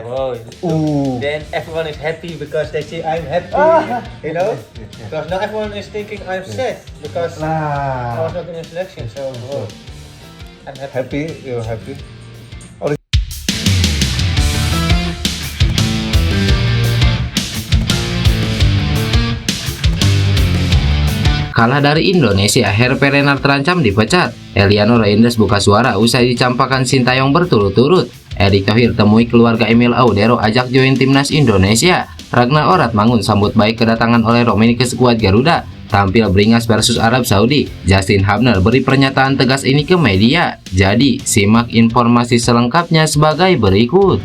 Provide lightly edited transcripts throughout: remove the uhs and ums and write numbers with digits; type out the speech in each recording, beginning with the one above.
Oh, then everyone is happy because they see I'm happy, you know. Because not everyone is thinking I'm sad because I was not in the selection. So I'm happy. Happy, you're happy. Kalah dari Indonesia, Herve Renard terancam dipecat. Eliano Reinders buka suara usai dicampakkan Sintayong berturut-turut. Erick Thohir temui keluarga Emil Audero ajak join timnas Indonesia. Ragnar Oratmangun sambut baik kedatangan oleh Romeni ke skuad Garuda. Tampil beringas versus Arab Saudi. Justin Hubner beri pernyataan tegas ini ke media. Jadi, simak informasi selengkapnya sebagai berikut.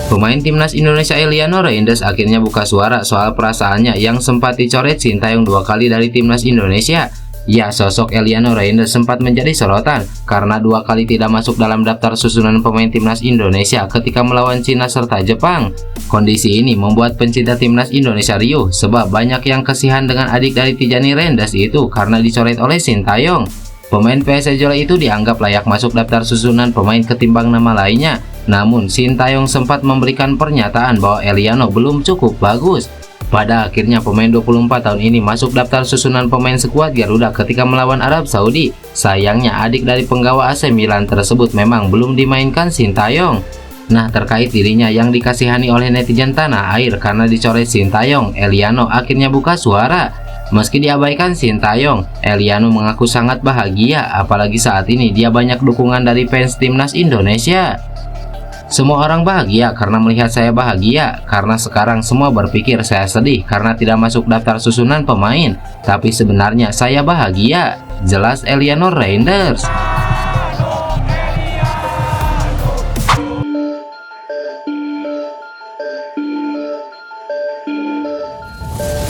Pemain timnas Indonesia Eliano Reinders akhirnya buka suara soal perasaannya yang sempat dicoret Sintayong 2 kali dari timnas Indonesia. Ya, sosok Eliano Reinders sempat menjadi sorotan karena 2 kali tidak masuk dalam daftar susunan pemain timnas Indonesia ketika melawan Cina serta Jepang. Kondisi ini membuat pencinta timnas Indonesia riuh sebab banyak yang kasihan dengan adik dari Tijani Reinders itu karena dicoret oleh Sintayong. Pemain PSIS Jola itu dianggap layak masuk daftar susunan pemain ketimbang nama lainnya. Namun, Sintayong sempat memberikan pernyataan bahwa Eliano belum cukup bagus. Pada akhirnya, pemain 24 tahun ini masuk daftar susunan pemain skuad Garuda ketika melawan Arab Saudi. Sayangnya, adik dari penggawa AC Milan tersebut memang belum dimainkan Sintayong. Nah, terkait dirinya yang dikasihani oleh netizen tanah air karena dicoret Sintayong, Eliano akhirnya buka suara. Meski diabaikan Sintayong, Eliano mengaku sangat bahagia, apalagi saat ini dia banyak dukungan dari fans timnas Indonesia. Semua orang bahagia karena melihat saya bahagia, karena sekarang semua berpikir saya sedih karena tidak masuk daftar susunan pemain, tapi sebenarnya saya bahagia, jelas Eliano Reinders.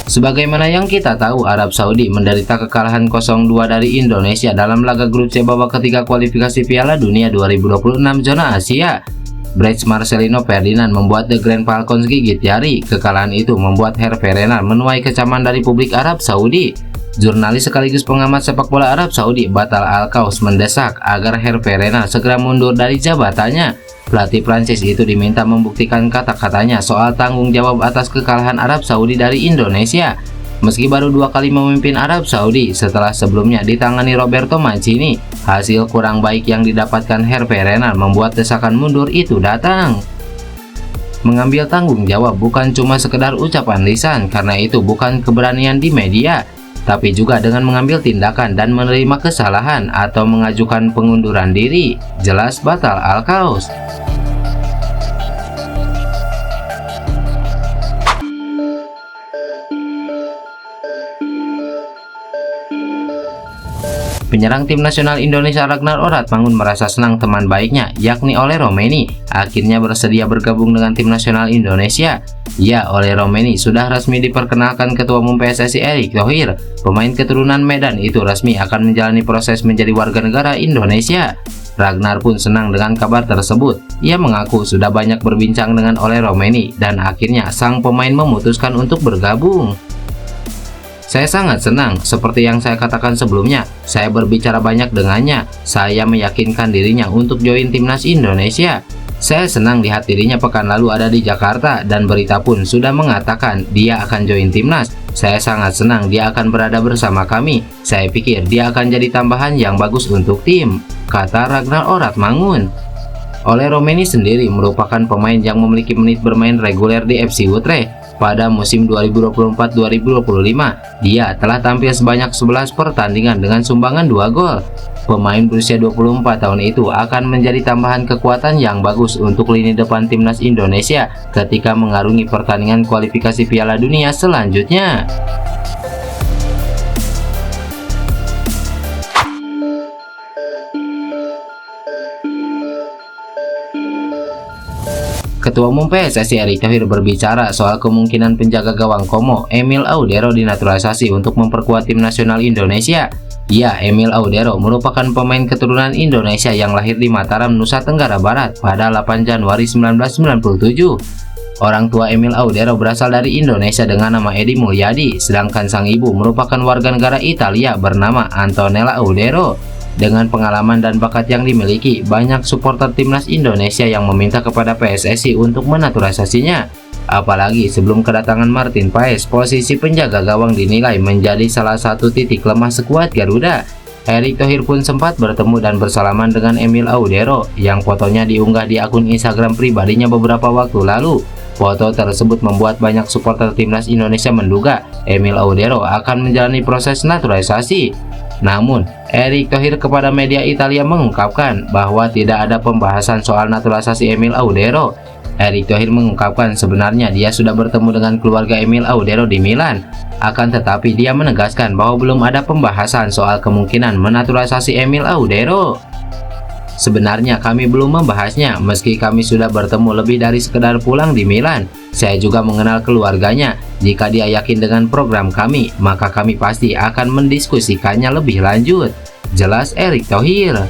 Sebagaimana yang kita tahu, Arab Saudi menderita kekalahan 0-2 dari Indonesia dalam laga grup C babak ketiga kualifikasi Piala Dunia 2026 zona Asia. Bryce Marcelino Ferdinand membuat The Grand Falcons gigit jari. Kekalahan itu membuat Herve Renard menuai kecaman dari publik Arab Saudi. Jurnalis sekaligus pengamat sepak bola Arab Saudi Batal Al-Kaus mendesak agar Herve Renard segera mundur dari jabatannya. Pelatih Prancis itu diminta membuktikan kata-katanya soal tanggung jawab atas kekalahan Arab Saudi dari Indonesia. Meski baru 2 kali memimpin Arab Saudi setelah sebelumnya ditangani Roberto Mancini, hasil kurang baik yang didapatkan Herve Renard membuat desakan mundur itu datang. Mengambil tanggung jawab bukan cuma sekedar ucapan lisan, karena itu bukan keberanian di media, tapi juga dengan mengambil tindakan dan menerima kesalahan atau mengajukan pengunduran diri, jelas Batal Al-Kaus. Penyerang tim nasional Indonesia Ragnar Oratmangun merasa senang teman baiknya, yakni Ole Romeni, akhirnya bersedia bergabung dengan tim nasional Indonesia. Ya, Ole Romeni sudah resmi diperkenalkan Ketua Umum PSSI Erick Thohir. Pemain keturunan Medan itu resmi akan menjalani proses menjadi warga negara Indonesia. Ragnar pun senang dengan kabar tersebut. Ia mengaku sudah banyak berbincang dengan Ole Romeni dan akhirnya sang pemain memutuskan untuk bergabung. Saya sangat senang, seperti yang saya katakan sebelumnya, saya berbicara banyak dengannya, saya meyakinkan dirinya untuk join timnas Indonesia. Saya senang lihat dirinya pekan lalu ada di Jakarta dan berita pun sudah mengatakan dia akan join timnas. Saya sangat senang dia akan berada bersama kami, saya pikir dia akan jadi tambahan yang bagus untuk tim, kata Ragnar Oratmangun. Ole Romeni sendiri merupakan pemain yang memiliki menit bermain reguler di FC Utrecht. Pada musim 2024-2025, dia telah tampil sebanyak 11 pertandingan dengan sumbangan 2 gol. Pemain berusia 24 tahun itu akan menjadi tambahan kekuatan yang bagus untuk lini depan timnas Indonesia ketika mengarungi pertandingan kualifikasi Piala Dunia selanjutnya. Ketua Umum PSSI Erick Thohir berbicara soal kemungkinan penjaga gawang Como Emil Audero dinaturalisasi untuk memperkuat tim nasional Indonesia. Ya, Emil Audero merupakan pemain keturunan Indonesia yang lahir di Mataram, Nusa Tenggara Barat pada 8 Januari 1997. Orang tua Emil Audero berasal dari Indonesia dengan nama Edi Mulyadi, sedangkan sang ibu merupakan warga negara Italia bernama Antonella Audero. Dengan pengalaman dan bakat yang dimiliki, banyak supporter timnas Indonesia yang meminta kepada PSSI untuk menaturalisasinya. Apalagi sebelum kedatangan Martin Paes, posisi penjaga gawang dinilai menjadi salah satu titik lemah skuad Garuda. Erick Thohir pun sempat bertemu dan bersalaman dengan Emil Audero yang fotonya diunggah di akun Instagram pribadinya beberapa waktu lalu. Foto tersebut membuat banyak supporter timnas Indonesia menduga Emil Audero akan menjalani proses naturalisasi. Namun, Erick Thohir kepada media Italia mengungkapkan bahwa tidak ada pembahasan soal naturalisasi Emil Audero. Erick Thohir mengungkapkan sebenarnya dia sudah bertemu dengan keluarga Emil Audero di Milan. Akan tetapi dia menegaskan bahwa belum ada pembahasan soal kemungkinan menaturalisasi Emil Audero. Sebenarnya kami belum membahasnya meski kami sudah bertemu lebih dari sekedar pulang di Milan. Saya juga mengenal keluarganya. Jika dia yakin dengan program kami, maka kami pasti akan mendiskusikannya lebih lanjut. Jelas Erick Thohir.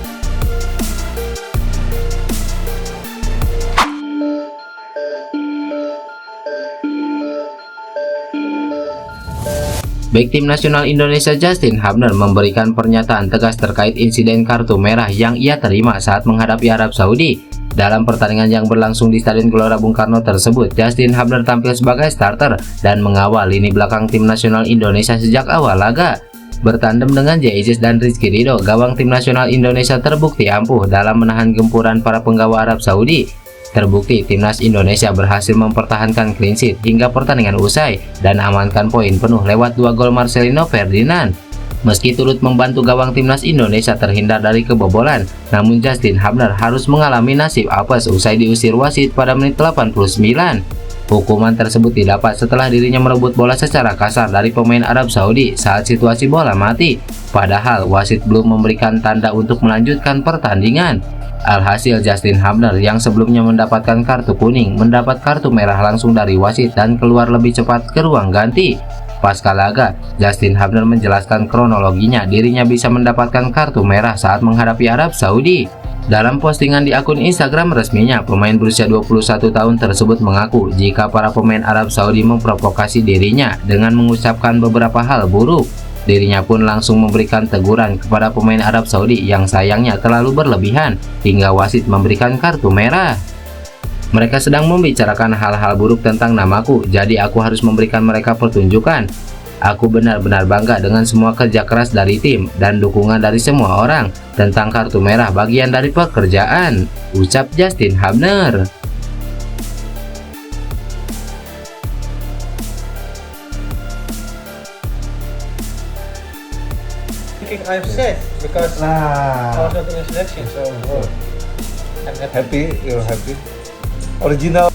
Bek tim nasional Indonesia Justin Hubner memberikan pernyataan tegas terkait insiden kartu merah yang ia terima saat menghadapi Arab Saudi. Dalam pertandingan yang berlangsung di Stadion Gelora Bung Karno tersebut, Justin Hubner tampil sebagai starter dan mengawal lini belakang tim nasional Indonesia sejak awal laga. Bertandem dengan Jay Isis dan Rizky Ridho, gawang tim nasional Indonesia terbukti ampuh dalam menahan gempuran para penggawa Arab Saudi. Terbukti timnas Indonesia berhasil mempertahankan clean sheet hingga pertandingan usai dan amankan poin penuh lewat 2 gol Marcelino Ferdinand. Meski turut membantu gawang timnas Indonesia terhindar dari kebobolan, namun Justin Hubner harus mengalami nasib apes usai diusir wasit pada menit 89. Hukuman tersebut didapat setelah dirinya merebut bola secara kasar dari pemain Arab Saudi saat situasi bola mati. Padahal wasit belum memberikan tanda untuk melanjutkan pertandingan. Alhasil Justin Hubner yang sebelumnya mendapatkan kartu kuning mendapat kartu merah langsung dari wasit dan keluar lebih cepat ke ruang ganti. Pasca laga, Justin Hubner menjelaskan kronologinya dirinya bisa mendapatkan kartu merah saat menghadapi Arab Saudi. Dalam postingan di akun Instagram resminya, pemain berusia 21 tahun tersebut mengaku jika para pemain Arab Saudi memprovokasi dirinya dengan mengucapkan beberapa hal buruk. Dirinya pun langsung memberikan teguran kepada pemain Arab Saudi yang sayangnya terlalu berlebihan hingga wasit memberikan kartu merah. Mereka sedang membicarakan hal-hal buruk tentang namaku, jadi aku harus memberikan mereka pertunjukan. Aku benar-benar bangga dengan semua kerja keras dari tim dan dukungan dari semua orang. Tentang kartu merah bagian dari pekerjaan, ucap Justin Hubner. I'm sad because I was not in the selection, so I'm happy. Happy, you're happy. Original.